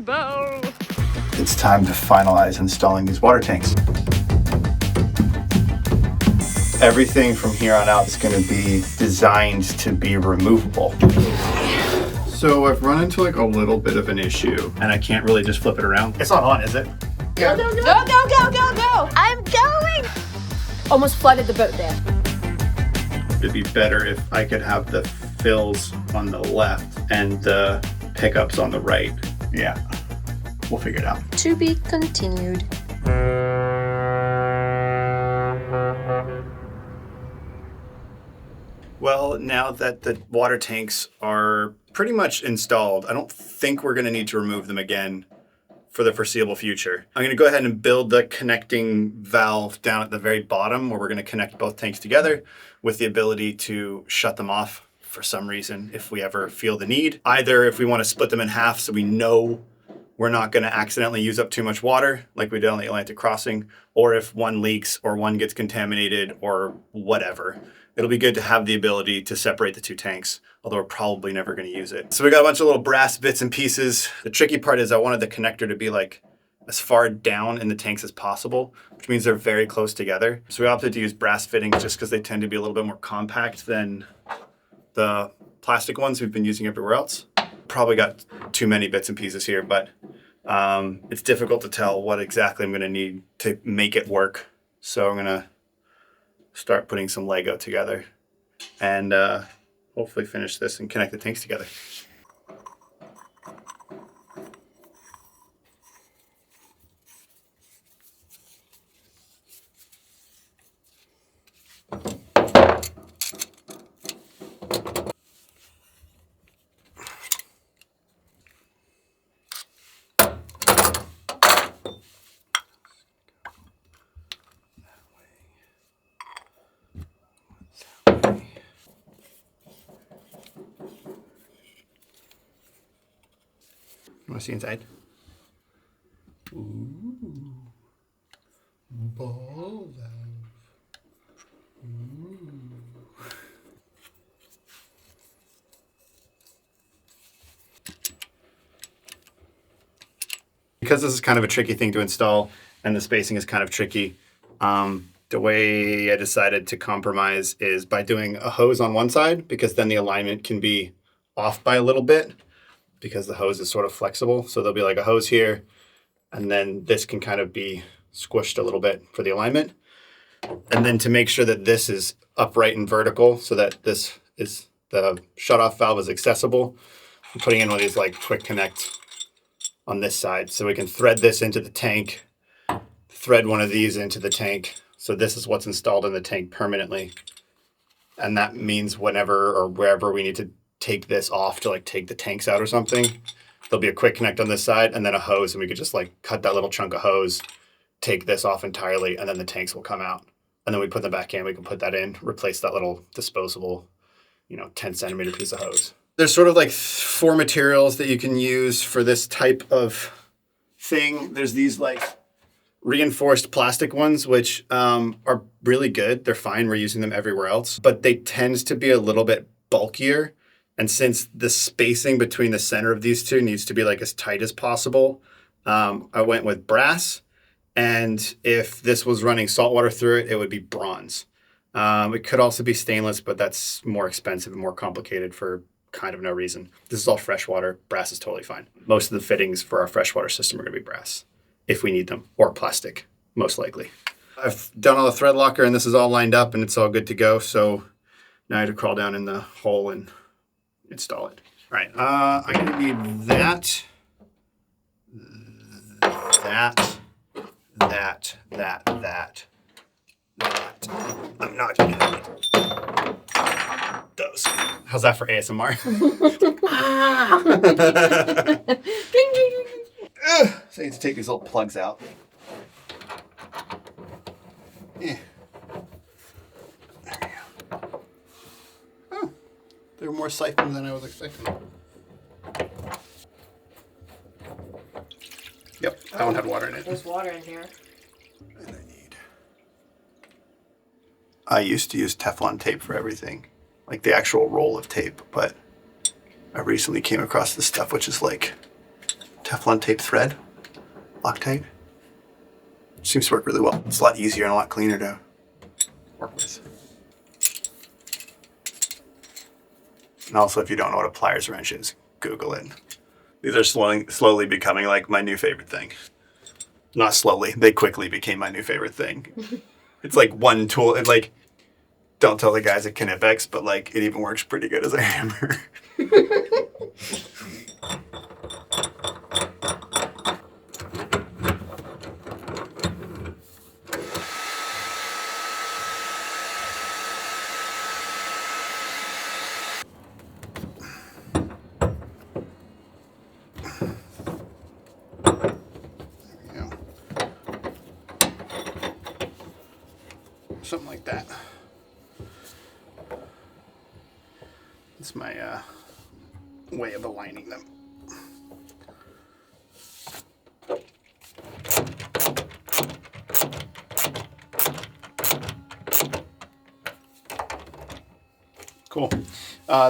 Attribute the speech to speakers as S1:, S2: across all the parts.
S1: alarm bell.
S2: It's time to finalize installing these water tanks. Everything from here on out is going to be designed to be removable. So I've run into like a little bit of an issue and I can't really just flip it around. It's not on, is it?
S1: Go, go, go, go, go, go, go. I'm going. Almost flooded the boat there.
S2: It'd be better if I could have the fills on the left and the pickups on the right. Yeah, we'll figure it out.
S3: To be continued.
S2: Well, now that the water tanks are pretty much installed, I don't think we're going to need to remove them again for the foreseeable future. I'm going to go ahead and build the connecting valve down at the very bottom where we're going to connect both tanks together with the ability to shut them off for some reason if we ever feel the need. Either if we want to split them in half so we know we're not going to accidentally use up too much water like we did on the Atlantic crossing, or if one leaks or one gets contaminated or whatever. It'll be good to have the ability to separate the two tanks, although we're probably never going to use it. So we got a bunch of little brass bits and pieces. The tricky part is I wanted the connector to be like as far down in the tanks as possible, which means they're very close together. So we opted to use brass fittings just because they tend to be a little bit more compact than the plastic ones we've been using everywhere else. Probably got too many bits and pieces here, but it's difficult to tell what exactly I'm going to need to make it work. So I'm going to start putting some Lego together and hopefully finish this and connect the tanks together. You want to see inside? Ooh. Ball valve. Ooh. Because this is kind of a tricky thing to install and the spacing is kind of tricky, the way I decided to compromise is by doing a hose on one side, because then the alignment can be off by a little bit, because the hose is sort of flexible. So there'll be like a hose here, and then this can kind of be squished a little bit for the alignment. And then to make sure that this is upright and vertical so that this is, the shutoff valve is accessible, I'm putting in one of these like quick connect on this side. So we can thread this into the tank, thread one of these into the tank. So this is what's installed in the tank permanently. And that means whenever or wherever we need to take this off to like take the tanks out or something, there'll be a quick connect on this side and then a hose, and we could just like cut that little chunk of hose, take this off entirely, and then the tanks will come out. And then we put them back in, we can put that in, replace that little disposable, 10 centimeter piece of hose. There's sort of like 4 materials that you can use for this type of thing. There's these like reinforced plastic ones, which are really good. They're fine, we're using them everywhere else, but they tend to be a little bit bulkier. And since the spacing between the center of these two needs to be like as tight as possible, I went with brass. And if this was running salt water through it, it would be bronze. It could also be stainless, but that's more expensive and more complicated for kind of no reason. This is all freshwater. Brass is totally fine. Most of the fittings for our freshwater system are going to be brass if we need them, or plastic, most likely. I've done all the thread locker and this is all lined up and it's all good to go. So now I have to crawl down in the hole and install it. All right, I'm gonna need that. I'm not gonna need those. How's that for ASMR? So I need to take these little plugs out. Yeah. There we go. Oh, they're more siphoned than I was expecting. Yep, that one had water in it.
S3: There's water in here.
S2: And I used to use Teflon tape for everything, like the actual roll of tape, but I recently came across this stuff which is like Teflon tape thread, Loctite. Seems to work really well. It's a lot easier and a lot cleaner to work with. And also, if you don't know what a pliers wrench is, Google it. These are slowly becoming like my new favorite thing. Not slowly, they quickly became my new favorite thing. It's like one tool. It like, don't tell the guys at Knipex, but like it even works pretty good as a hammer. Something like that. That's my way of aligning them. Cool.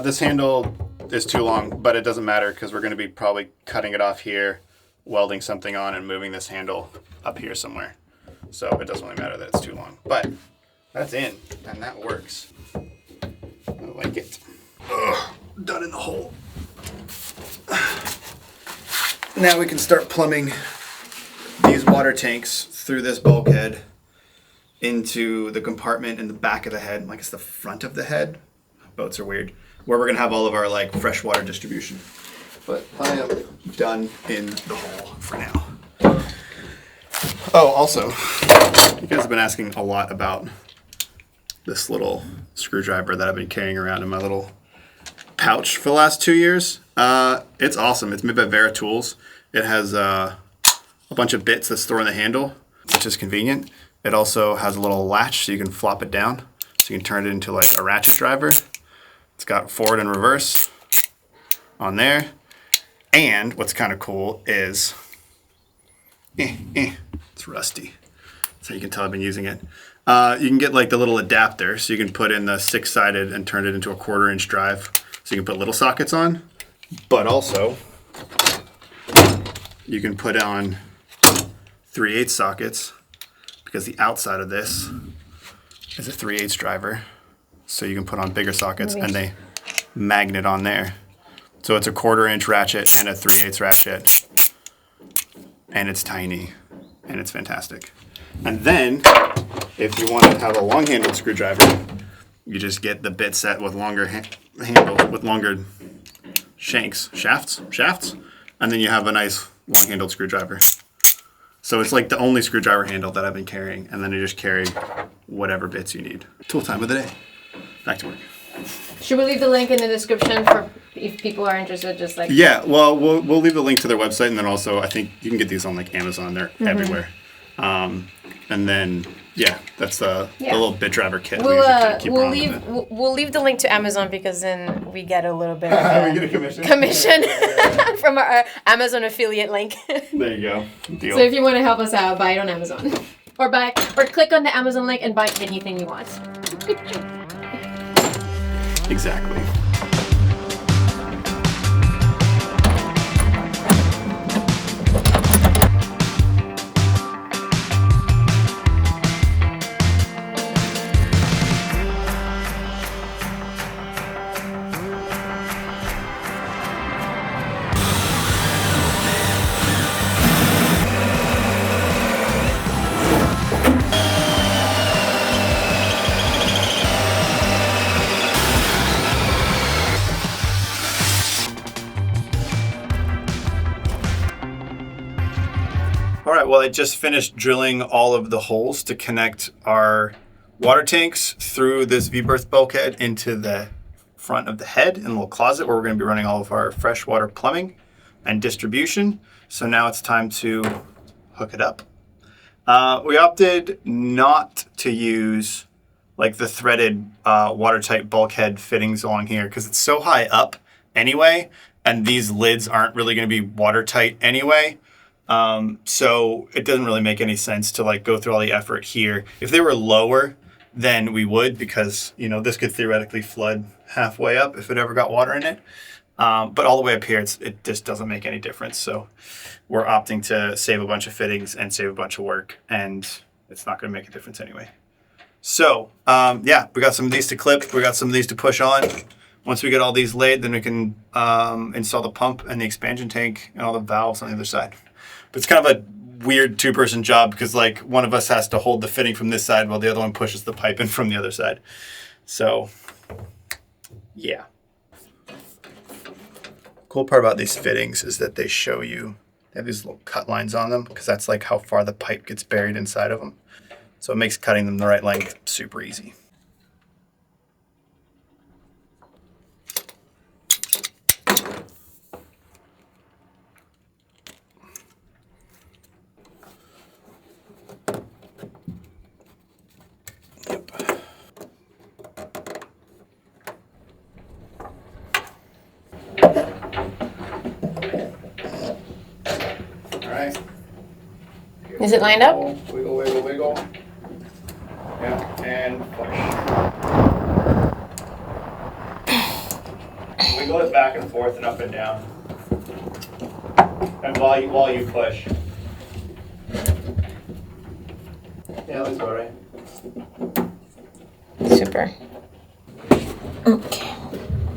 S2: This handle is too long, but it doesn't matter because we're going to be probably cutting it off here, welding something on, and moving this handle up here somewhere. So it doesn't really matter that it's too long. But that's in, and that works. I like it. Ugh, done in the hole. Now we can start plumbing these water tanks through this bulkhead into the compartment in the back of the head, like it's the front of the head. Boats are weird. Where we're gonna have all of our like freshwater distribution. But I am done in the hole for now. Oh, also, you guys have been asking a lot about this little screwdriver that I've been carrying around in my little pouch for the last 2 years. It's awesome. It's made by Vera Tools. It has a bunch of bits that store in the handle, which is convenient. It also has a little latch so you can flop it down. So you can turn it into like a ratchet driver. It's got forward and reverse on there. And what's kind of cool is, it's rusty. So you can tell I've been using it. You can get like the little adapter, so you can put in the 6-sided and turn it into a 1/4-inch drive. So you can put little sockets on, but also you can put on 3/8 sockets because the outside of this is a 3/8 driver. So you can put on bigger sockets and they magnet on there. So it's a 1/4-inch ratchet and a 3/8 ratchet. And it's tiny and it's fantastic. And then if you want to have a long-handled screwdriver, you just get the bit set with longer handle, with longer shafts, and then you have a nice long-handled screwdriver. So it's like the only screwdriver handle that I've been carrying, and then you just carry whatever bits you need. Tool time of the day. Back to work.
S1: Should we leave the link in the description for if people are interested? Just like
S2: yeah, well, we'll leave the link to their website, and then also I think you can get these on like Amazon. They're everywhere. And then yeah, that's the little bit driver kit.
S3: We'll leave the link to Amazon because then we get a little bit of
S2: we get a
S3: commission from our Amazon affiliate link.
S2: There you go. Deal.
S1: So if you want to help us out, buy it on Amazon, or click on the Amazon link and buy anything you want.
S2: Exactly. All right, well, I just finished drilling all of the holes to connect our water tanks through this V-berth bulkhead into the front of the head in a little closet where we're going to be running all of our freshwater plumbing and distribution. So now it's time to hook it up. We opted not to use like the threaded watertight bulkhead fittings along here because it's so high up anyway, and these lids aren't really going to be watertight anyway. So it doesn't really make any sense to like go through all the effort here. If they were lower, then we would, because, you know, this could theoretically flood halfway up if it ever got water in it. But all the way up here, it just doesn't make any difference. So we're opting to save a bunch of fittings and save a bunch of work, and it's not going to make a difference anyway. So yeah, we got some of these to clip. We got some of these to push on. Once we get all these laid, then we can install the pump and the expansion tank and all the valves on the other side. But it's kind of a weird two-person job because like one of us has to hold the fitting from this side while the other one pushes the pipe in from the other side. So yeah. Cool part about these fittings is that they show you, they have these little cut lines on them because that's like how far the pipe gets buried inside of them. So it makes cutting them the right length super easy.
S3: Is it lined up?
S2: Wiggle, wiggle, wiggle. Yeah, and push. Wiggle it back and forth and up and down. And while you push. Yeah, that's all right.
S3: Super. Okay.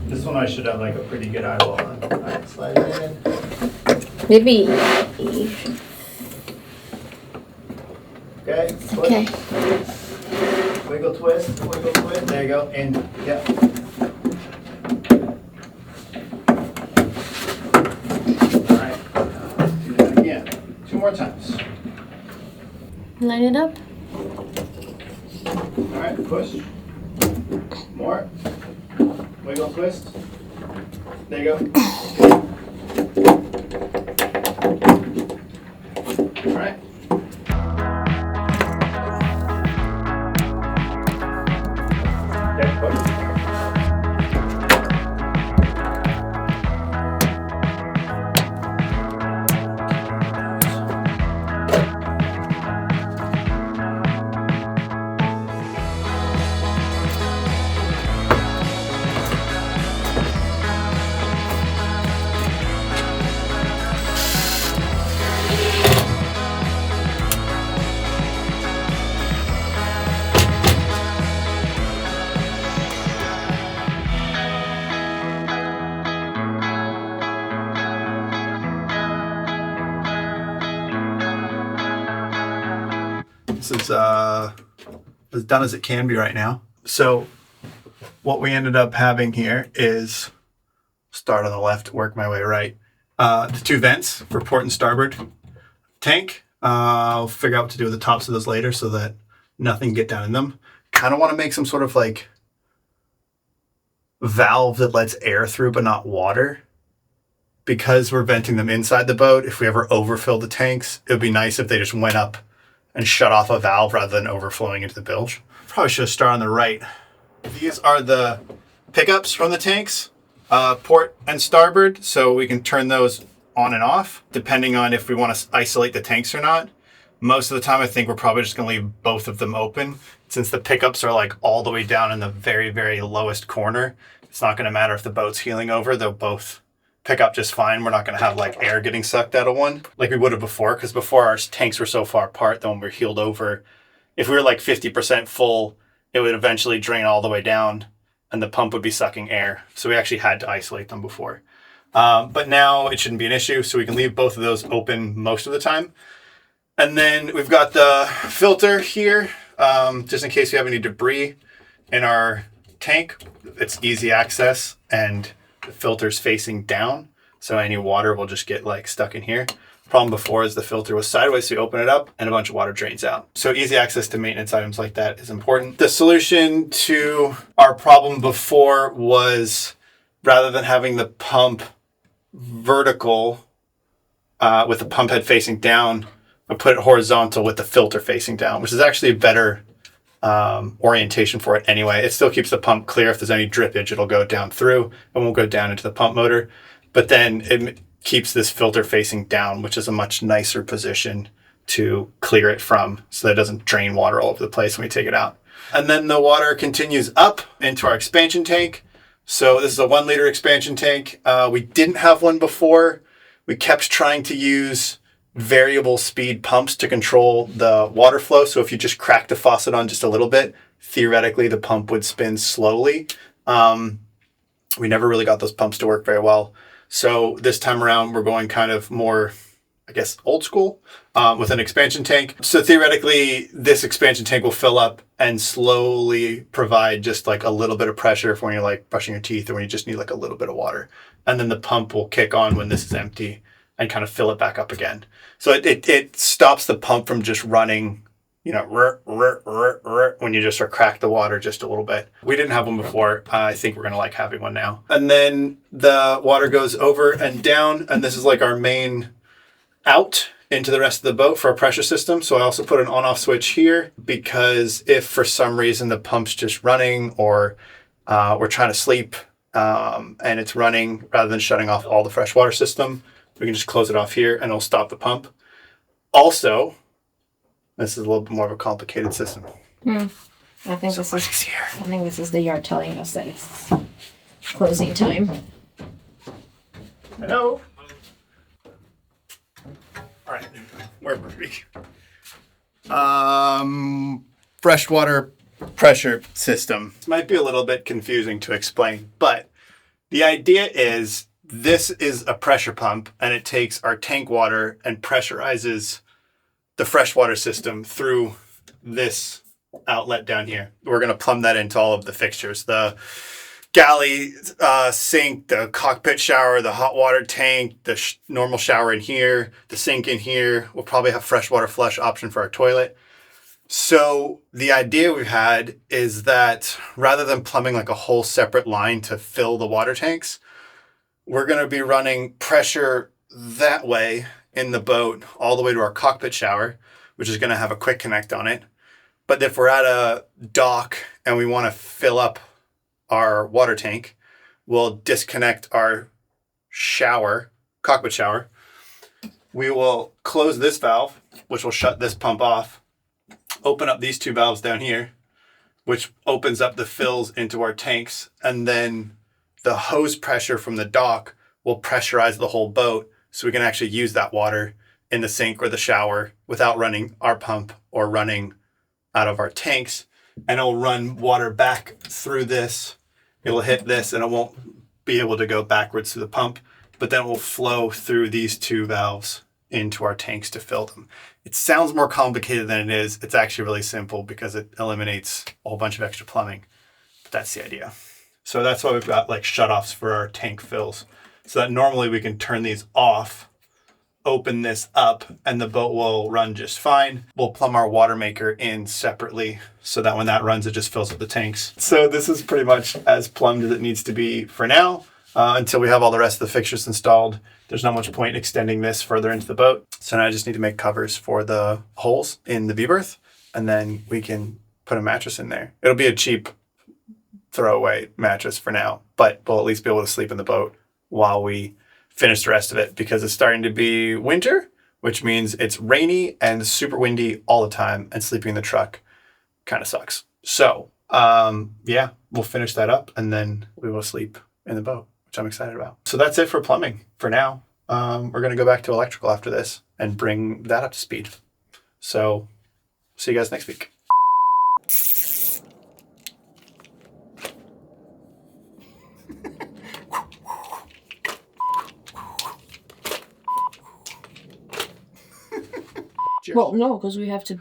S2: This one I should have like a pretty good eyeball on. All right, slide it in.
S1: Maybe.
S2: Okay. Push.
S1: Okay.
S2: Wiggle, twist. There you go. In. Yep. All right. Do that again. 2 more times.
S1: Line it up.
S2: All right. Push. More. Wiggle, twist. There you go. All right. This is as done as it can be right now. So what we ended up having here is start on the left, work my way right. The 2 vents for port and starboard tank. I'll figure out what to do with the tops of those later so that nothing can get down in them. Kind of want to make some sort of like valve that lets air through but not water. Because we're venting them inside the boat, if we ever overfill the tanks, it would be nice if they just went up and shut off a valve rather than overflowing into the bilge. Probably should start on the right. These are the pickups from the tanks, port and starboard, so we can turn those on and off, depending on if we want to isolate the tanks or not. Most of the time, I think we're probably just going to leave both of them open. Since the pickups are like all the way down in the very, very lowest corner, it's not going to matter if the boat's heeling over. They'll both pick up just fine. We're not going to have like air getting sucked out of one like we would have before, because before our tanks were so far apart that when we're heeled over, if we were like 50% full, it would eventually drain all the way down and the pump would be sucking air. So we actually had to isolate them before. But now it shouldn't be an issue, so we can leave both of those open most of the time. And then we've got the filter here, just in case we have any debris in our tank. It's easy access and the filter's facing down, so any water will just get like stuck in here. Problem before is the filter was sideways, so you open it up and a bunch of water drains out. So easy access to maintenance items like that is important. The solution to our problem before was, rather than having the pump vertical with the pump head facing down, I put it horizontal with the filter facing down, which is actually a better orientation for it anyway. It still keeps the pump clear. If there's any drippage, it'll go down through and won't go down into the pump motor. But then it keeps this filter facing down, which is a much nicer position to clear it from, so that it doesn't drain water all over the place when we take it out. And then the water continues up into our expansion tank, So this is a 1 liter expansion tank. We didn't have one before. We kept trying to use variable speed pumps to control the water flow. So if you just cracked the faucet on just a little bit, theoretically the pump would spin slowly. We never really got those pumps to work very well. So this time around, we're going kind of more, I guess, old school with an expansion tank. So theoretically, this expansion tank will fill up and slowly provide just like a little bit of pressure for when you're like brushing your teeth or when you just need like a little bit of water. And then the pump will kick on when this is empty and kind of fill it back up again. So it stops the pump from just running, you know, when you just sort of crack the water just a little bit. We didn't have one before. I think we're going to like having one now. And then the water goes over and down, and this is like our main out into the rest of the boat for our pressure system. So I also put an on-off switch here because if for some reason the pump's just running or we're trying to sleep and it's running rather than shutting off all the fresh water system, we can just close it off here and it'll stop the pump. Also, this is a little bit more of a complicated system.
S1: I think this is the yard telling us that it's closing time.
S2: Hello. All right, where were we? Freshwater pressure system. This might be a little bit confusing to explain, but the idea is this is a pressure pump and it takes our tank water and pressurizes the freshwater system through this outlet down here. We're going to plumb that into all of the fixtures. The galley sink, the cockpit shower, the hot water tank, the normal shower in here, the sink in here. We'll probably have freshwater flush option for our toilet. So the idea we've had is that rather than plumbing like a whole separate line to fill the water tanks, we're going to be running pressure that way in the boat all the way to our cockpit shower, which is going to have a quick connect on it. But if we're at a dock and we want to fill up our water tank, we'll disconnect our shower, cockpit shower. We will close this valve, which will shut this pump off, open up these 2 valves down here, which opens up the fills into our tanks. And then the hose pressure from the dock will pressurize the whole boat so we can actually use that water in the sink or the shower without running our pump or running out of our tanks. And it'll run water back through this. It'll hit this and it won't be able to go backwards to the pump, but then it will flow through these 2 valves into our tanks to fill them. It sounds more complicated than it is. It's actually really simple because it eliminates a whole bunch of extra plumbing. But that's the idea. So that's why we've got like shutoffs for our tank fills. So that normally we can turn these off, open this up, and the boat will run just fine. We'll plumb our water maker in separately so that when that runs, it just fills up the tanks. So this is pretty much as plumbed as it needs to be for now until we have all the rest of the fixtures installed. There's not much point extending this further into the boat. So now I just need to make covers for the holes in the V-berth, and then we can put a mattress in there. It'll be a cheap throwaway mattress for now, but we'll at least be able to sleep in the boat while we finish the rest of it because it's starting to be winter, which means it's rainy and super windy all the time, and sleeping in the truck kind of sucks. So yeah, we'll finish that up and then we will sleep in the boat, which I'm excited about. So that's it for plumbing for now. We're going to go back to electrical after this and bring that up to speed. So see you guys next week.
S1: Well, no, because we have to.